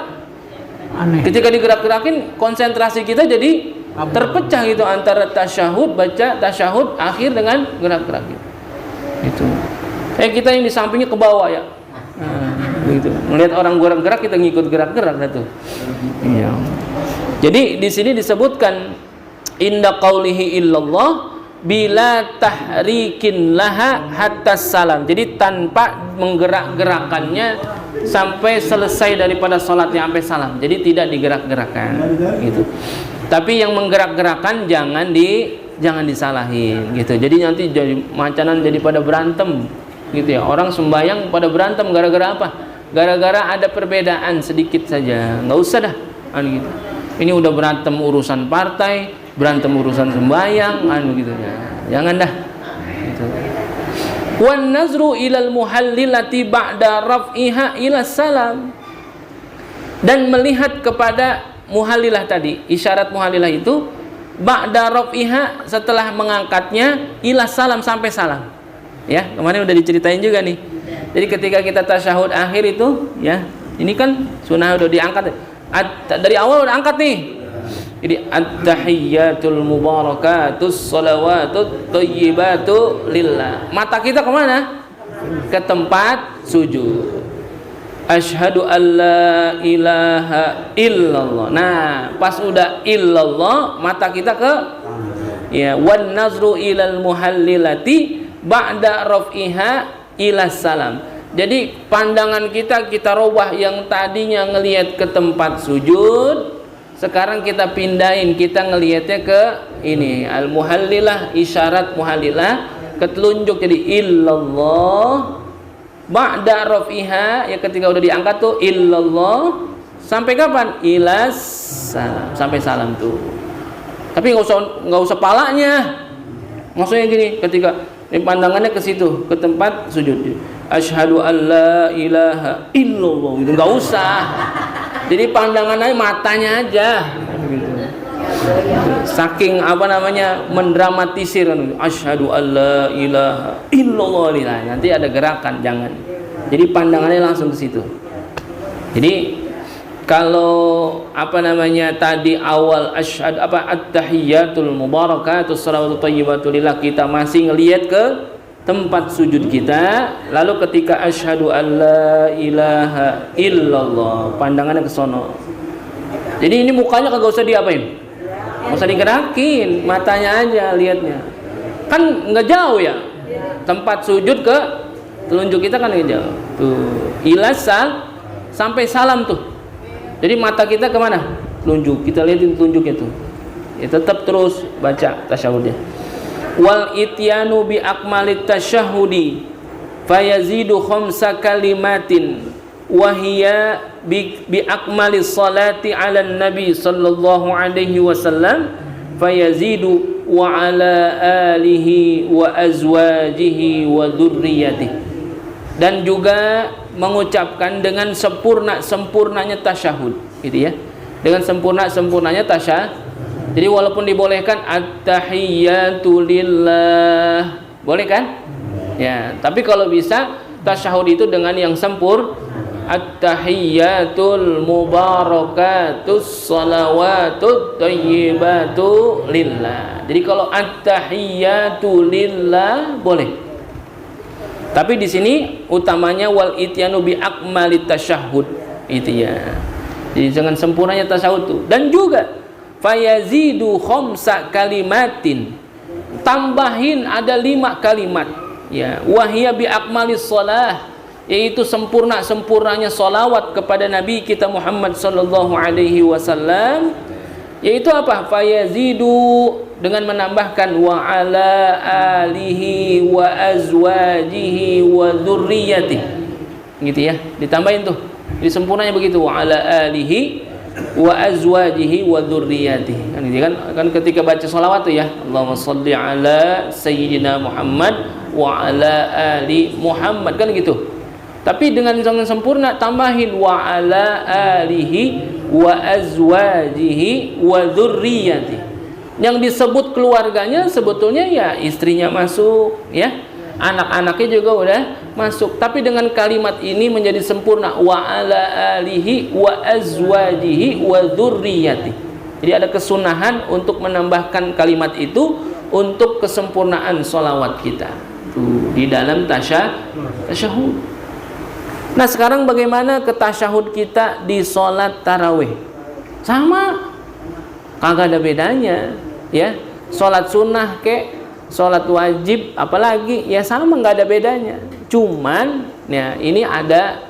aneh. Ketika digerak-gerakin konsentrasi kita jadi terpecah gitu antara tasyahud baca tasyahud akhir dengan gerak-gerakin. Itu. Kita yang di sampingnya ke bawah ya. Gitu. Melihat orang gerak-gerak kita ngikut gerak-gerak itu. Iya. Jadi di sini disebutkan inda qaulihi illallah bila tahrikin laha hatta salam. Jadi tanpa menggerak-gerakannya sampai selesai daripada salatnya sampai salam. Jadi tidak digerak-gerakkan gitu. Tapi yang menggerak-gerakkan jangan disalahin gitu. Jadi nanti jadi macanan jadi pada berantem gitu ya. Orang sembahyang pada berantem gara-gara apa? Gara-gara ada perbedaan sedikit saja. Nggak usah dah gitu. Ini udah berantem urusan partai, berantem urusan sembahyang gitu ya. Jangan dah gitu. Wan nazru ilal muhallilati ba'da raf'iha ila salam. Dan melihat kepada muhallilah tadi, isyarat muhallilah itu ba'da raf'iha setelah mengangkatnya ila salam sampai salam. Ya, kemarin udah diceritain juga nih. Jadi ketika kita tasyahud akhir itu ya, ini kan sunnah udah diangkat. Dari awal udah angkat nih. Jadi at-tahiyyatul mubarakatus salawatut thayyibatu lillah. Mata kita kemana? Ke tempat sujud. Asyhadu alla ilaha illallah. Nah, pas udah illallah, mata kita ke ya wan nazru ilal muhallilati ba'da raf'iha ila salam. Jadi pandangan kita robah yang tadinya ngelihat ke tempat sujud, sekarang kita pindahin, kita ngelihatnya ke ini al muhallilah, isyarat muhallilah, ketelunjuk jadi illallah ba'da raf'iha ya ketika udah diangkat tuh illallah sampai kapan? Ila salam, sampai salam tuh. Tapi nggak usah palanya. Maksudnya gini, ketika pandangannya ke situ, ke tempat sujud. Asyhadu alla ilaha illallah. Itu enggak usah. Jadi pandangannya matanya aja. Gitu. Saking apa namanya mendramatisir asyhadu alla ilaha illallah. Nanti ada gerakan, jangan. Jadi pandangannya langsung ke situ. Jadi kalau apa namanya tadi awal asyhadu apa at-tahiyyatul mubarakatus salawatut thayyibatu lillah kita masih ngelihat ke tempat sujud kita, lalu ketika asyhadu alla ilaha illallah pandangannya ke sono. Jadi ini mukanya kagak usah diapain, nggak usah digerakin, matanya aja lihatnya. Kan nggak jauh ya, tempat sujud ke telunjuk kita kan nggak jauh. Tuh ilasal sampai salam tuh. Jadi mata kita kemana? Telunjuk, kita lihatin telunjuknya tuh. Ya tetap terus baca tasyahudnya. Wal ityanu bi akmalit tasyahudi fayazidu khamsa kalimatin wa hiya bi akmalis salati ala nabi sallallahu alaihi wasallam fayazidu wa ala alihi wa azwajihi wa dzurriyyatihi. Dan juga mengucapkan dengan sempurnanya tasyahud gitu ya. Dengan sempurnanya tasyahud. Jadi walaupun dibolehkan at-tahiyyatu lillah, boleh kan? Ya, tapi kalau bisa tasyahud itu dengan yang at-tahiyyatul mubarakatus salawatut thayyibatu lillah. Jadi kalau at-tahiyyatu lillah boleh. Tapi di sini utamanya wal ityanu bi akmalit tasyahhud. Itu ya. Jadi dengan sempurnanya tasyahud itu. Dan juga fayazidu khamsa kalimatin. Tambahin ada 5 kalimat. Ya, wahia bi akmalis shalah, yaitu sempurnanya salawat kepada Nabi kita Muhammad sallallahu alaihi wasallam, yaitu apa? Fayazidu, dengan menambahkan wa ala alihi wa azwajihi wa dzurriyyatihi. Gitu ya, ditambahin tuh. Jadi sempurnanya begitu, wa ala alihi wa azwajihi wa dzurriyyatihi. Kan ketika baca shalawat tuh ya, Allahumma shalli ala sayyidina Muhammad wa ala ali Muhammad, kan gitu. Tapi dengan sempurna tambahin wa ala alihi wa azwajihi wa dzurriyyatihi. Yang disebut keluarganya sebetulnya ya istrinya masuk, ya. Anak-anaknya juga udah masuk. Tapi dengan kalimat ini menjadi sempurna, wa ala alihi wa azwajihi wa dzurriyyatihi. Jadi ada kesunahan untuk menambahkan kalimat itu untuk kesempurnaan sholawat kita di dalam tasyahud. Nah, sekarang bagaimana ketasyahud kita di sholat tarawih? Sama, kagak ada bedanya, ya. Sholat sunnah kek, sholat wajib, apalagi ya sama, nggak ada bedanya. Cuman, ya ini ada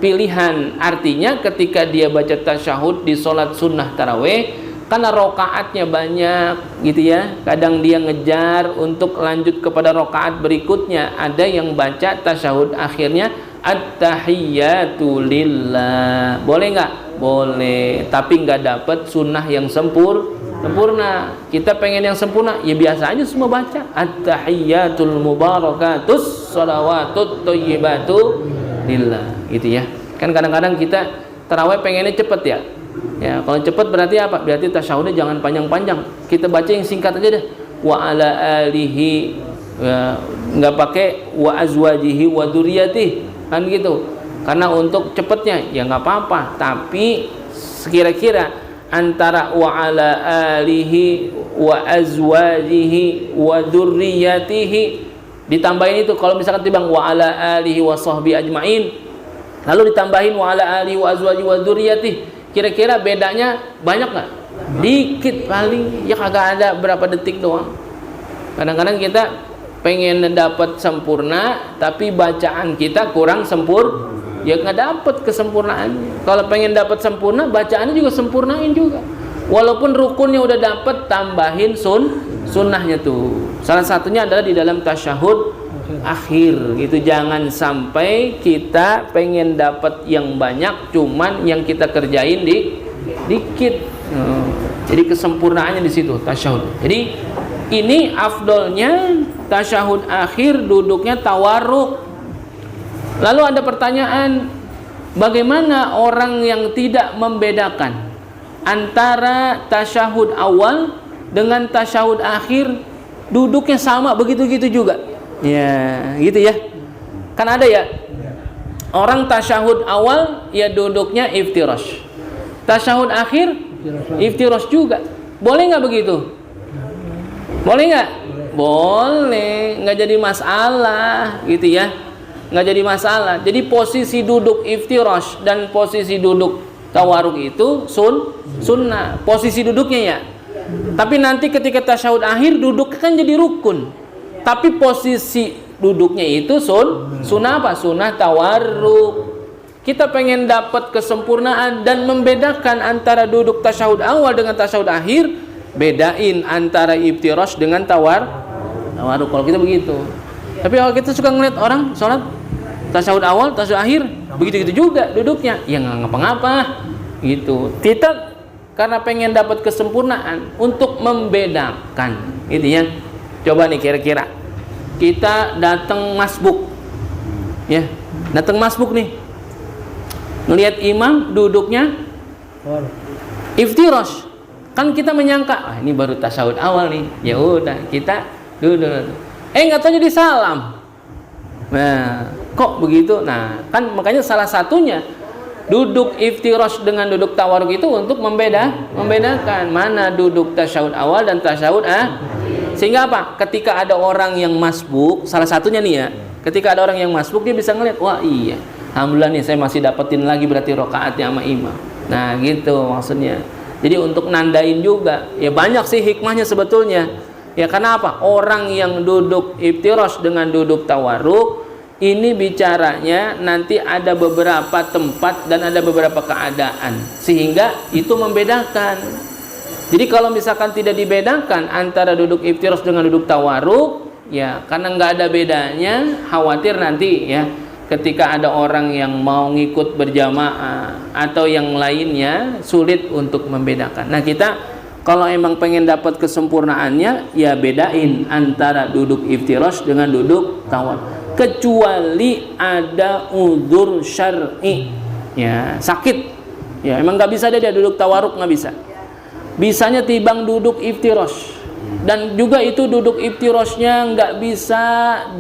pilihan. Artinya ketika dia baca tasyahud di sholat sunnah tarawih, karena rokaatnya banyak, gitu ya. Kadang dia ngejar untuk lanjut kepada rokaat berikutnya. Ada yang baca tasyahud akhirnya at-tahiyyatu lillah. Boleh nggak? Boleh. Tapi nggak dapat sunnah yang sempurna. Kita pengen yang sempurna, ya biasa aja semua baca at-tahiyyatul mubarakatus salawatut thayyibatu lillah, gitu ya. Kan kadang-kadang kita tarawih pengennya cepet ya. Ya, kalau cepet berarti apa? Berarti tasyahudnya jangan panjang-panjang. Kita baca yang singkat aja deh. Wa ala alihi, ya, nggak pakai wa azwajihi wa dzurriyyatihi, kan gitu. Karena untuk cepetnya ya nggak apa-apa. Tapi kira-kira antara wa ala alihi wa azwajihi wa dzurriyyatihi ditambahin itu, kalau misalkan timbang wa ala alihi wa sahbi ajmain, lalu ditambahin wa ala alihi wa azwajihi wa dzurriyyatihi, kira-kira bedanya banyak nggak? Dikit paling, ya kagak ada berapa detik doang. Kadang-kadang kita pengen dapat sempurna tapi bacaan kita kurang sempurna, ya nggak dapat kesempurnaannya. Kalau pengen dapat sempurna, bacaannya juga sempurnain juga. Walaupun rukunnya udah dapat, tambahin sunnahnya tuh. Salah satunya adalah di dalam tasyahud akhir, gitu. Jangan sampai kita pengen dapat yang banyak, cuman yang kita kerjain dikit. Jadi kesempurnaannya di situ tasyahud. Jadi ini afdolnya tasyahud akhir duduknya tawarruk. Lalu ada pertanyaan, bagaimana orang yang tidak membedakan antara tasyahud awal dengan tasyahud akhir, duduknya sama begitu-gitu juga? Ya, gitu ya. Kan ada ya, orang tasyahud awal ya duduknya iftirash, tasyahud akhir iftirash juga. Boleh nggak begitu? Boleh nggak? Boleh, nggak jadi masalah, gitu ya. Nggak jadi masalah. Jadi posisi duduk iftirash dan posisi duduk tawaruk itu sunnah, posisi duduknya ya. Tapi nanti ketika tasyahud akhir duduk kan jadi rukun. Tapi posisi duduknya itu sunnah apa? Sunnah tawarruk. Kita pengen dapat kesempurnaan dan membedakan antara duduk tasyahud awal dengan tasyahud akhir, bedain antara iftirash dengan tawarruk. Kalau kita begitu. Tapi kalau kita suka ngeliat orang sholat tasyahud awal, tasyahud akhir, begitu-gitu juga duduknya, ya nggak ngapa-ngapa gitu. Kita karena pengen dapat kesempurnaan untuk membedakan, gitu ya. Coba nih kira-kira kita datang masbuk, ya, datang masbuk nih, ngelihat imam duduknya iftirash, kan kita menyangka, ini baru tasyahud awal nih, ya udah kita duduk. Nggak tahu jadi salam. Nah, kok begitu? Nah, kan makanya salah satunya duduk iftirash dengan duduk tawarruk itu untuk membedakan mana duduk tasyahud awal dan tasyahud sehingga apa? Ketika ada orang yang masbuk, salah satunya nih ya, ketika ada orang yang masbuk dia bisa ngeliat, wah iya, alhamdulillah nih saya masih dapetin lagi berarti rakaatnya sama imam. Nah gitu maksudnya. Jadi untuk nandain juga, ya banyak sih hikmahnya sebetulnya. Ya karena apa? Orang yang duduk iftirash dengan duduk tawarruk ini bicaranya nanti ada beberapa tempat dan ada beberapa keadaan sehingga itu membedakan. Jadi kalau misalkan tidak dibedakan antara duduk iftirash dengan duduk tawarruk, ya karena nggak ada bedanya, khawatir nanti ya ketika ada orang yang mau ngikut berjamaah atau yang lainnya sulit untuk membedakan. Nah kita kalau emang pengen dapat kesempurnaannya ya bedain antara duduk iftirash dengan duduk tawarruk. Kecuali ada udzur syar'i, ya sakit, ya emang nggak bisa dia duduk tawarruk, nggak bisa. Bisanya timbang duduk iftirash, dan juga itu duduk iftirashnya nggak bisa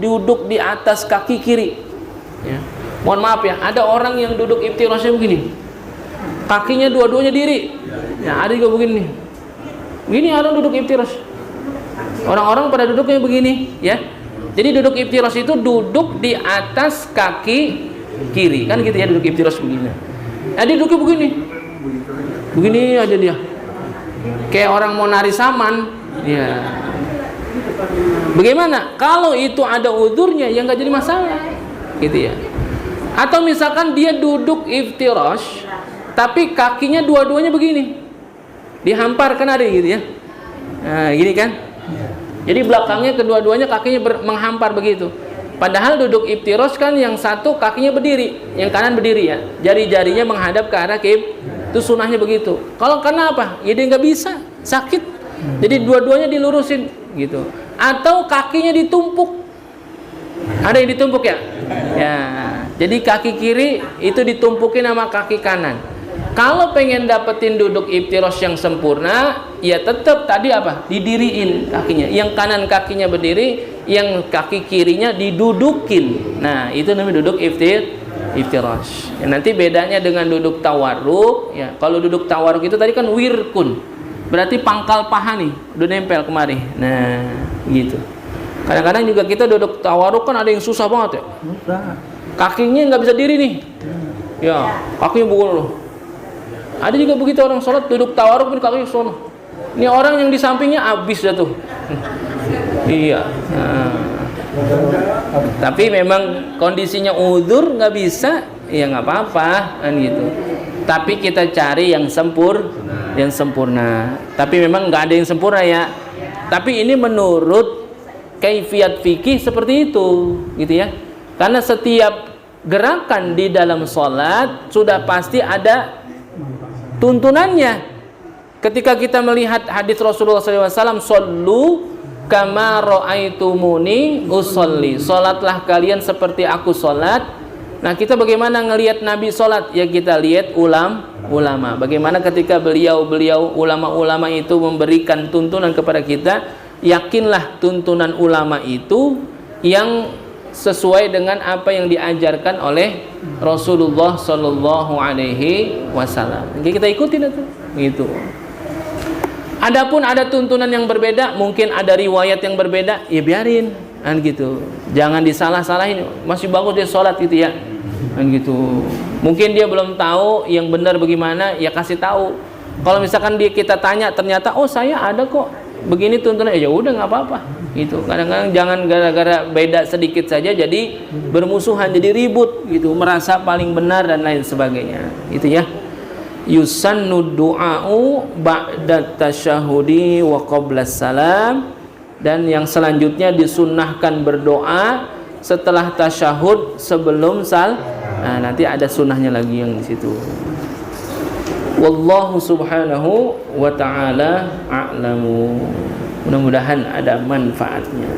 duduk di atas kaki kiri. Ya. Mohon maaf ya, ada orang yang duduk iftirashnya begini, kakinya dua-duanya diri. Ya ada juga begini. Begini orang duduk iftirash. Orang-orang pada duduknya begini, ya. Jadi duduk iftirash itu duduk di atas kaki kiri, kan gitu ya duduk iftirash begini. Dia duduknya begini, begini aja dia, kayak orang mau nari saman. Ya. Bagaimana? Kalau itu ada udzurnya, ya nggak jadi masalah, gitu ya. Atau misalkan dia duduk iftirash, tapi kakinya dua-duanya begini, dihampar kan ada gitu ya. Nah, gini kan? Jadi belakangnya kedua-duanya kakinya menghampar begitu. Padahal duduk iftirash kan yang satu kakinya berdiri, yang kanan berdiri ya. Jari-jarinya menghadap ke arah kiblat. Itu sunahnya begitu. Kalau karena apa? Ya dia nggak bisa, sakit. Jadi dua-duanya dilurusin gitu. Atau kakinya ditumpuk. Ada yang ditumpuk ya? Ya. Jadi kaki kiri itu ditumpukin sama kaki kanan. Kalau pengen dapetin duduk iftirash yang sempurna, ya tetap tadi apa? Didiriin kakinya. Yang kanan kakinya berdiri, yang kaki kirinya didudukin. Nah, itu namanya duduk iftirash. Ya, nanti bedanya dengan duduk tawarruk, ya. Kalau duduk tawarruk itu tadi kan wirkun. Berarti pangkal paha nih, udah nempel kemari. Nah, gitu. Kadang-kadang juga kita duduk tawarruk kan ada yang susah banget ya. Kakinya nggak bisa diri nih. Ya, kakinya begini loh. Ada juga begitu orang sholat duduk tawarruk ini kakinya sono. Ini orang yang di sampingnya habis dah tuh. Iya. Nah. Tapi memang kondisinya udzur nggak bisa, ya nggak apa-apa kan gitu. Tapi kita cari yang sempurna. Tapi memang nggak ada yang sempurna ya. Tapi ini menurut kaifiat fikih seperti itu, gitu ya. Karena setiap gerakan di dalam sholat sudah pasti ada tuntunannya. Ketika kita melihat hadis Rasulullah SAW, "Shollu kama ra'aitumuni usolli." Salatlah kalian seperti aku salat. Nah, kita bagaimana ngelihat Nabi salat? Ya kita lihat ulama. Bagaimana ketika beliau ulama-ulama itu memberikan tuntunan kepada kita, yakinlah tuntunan ulama itu yang sesuai dengan apa yang diajarkan oleh Rasulullah Sallallahu Alaihi Wasallam. Jadi kita ikutin itu, gitu. Adapun ada tuntunan yang berbeda, mungkin ada riwayat yang berbeda, ya biarin, kan gitu. Jangan disalah-salahin. Masih bagus dia sholat gitu ya, kan gitu. Mungkin dia belum tahu yang benar bagaimana, ya kasih tahu. Kalau misalkan kita tanya, ternyata oh saya ada kok begini tuntunan, ya udah nggak apa-apa. Gitu. Kadang-kadang jangan gara-gara beda sedikit saja jadi bermusuhan, jadi ribut gitu, merasa paling benar dan lain sebagainya. Itu ya. Yusannu du'a'u ba'da tasyahudi wa qabla salam, dan yang selanjutnya disunnahkan berdoa setelah tasyahud sebelum nah, nanti ada sunnahnya lagi yang di situ. Wallahu subhanahu wa ta'ala a'lamu. Mudah-mudahan ada manfaatnya.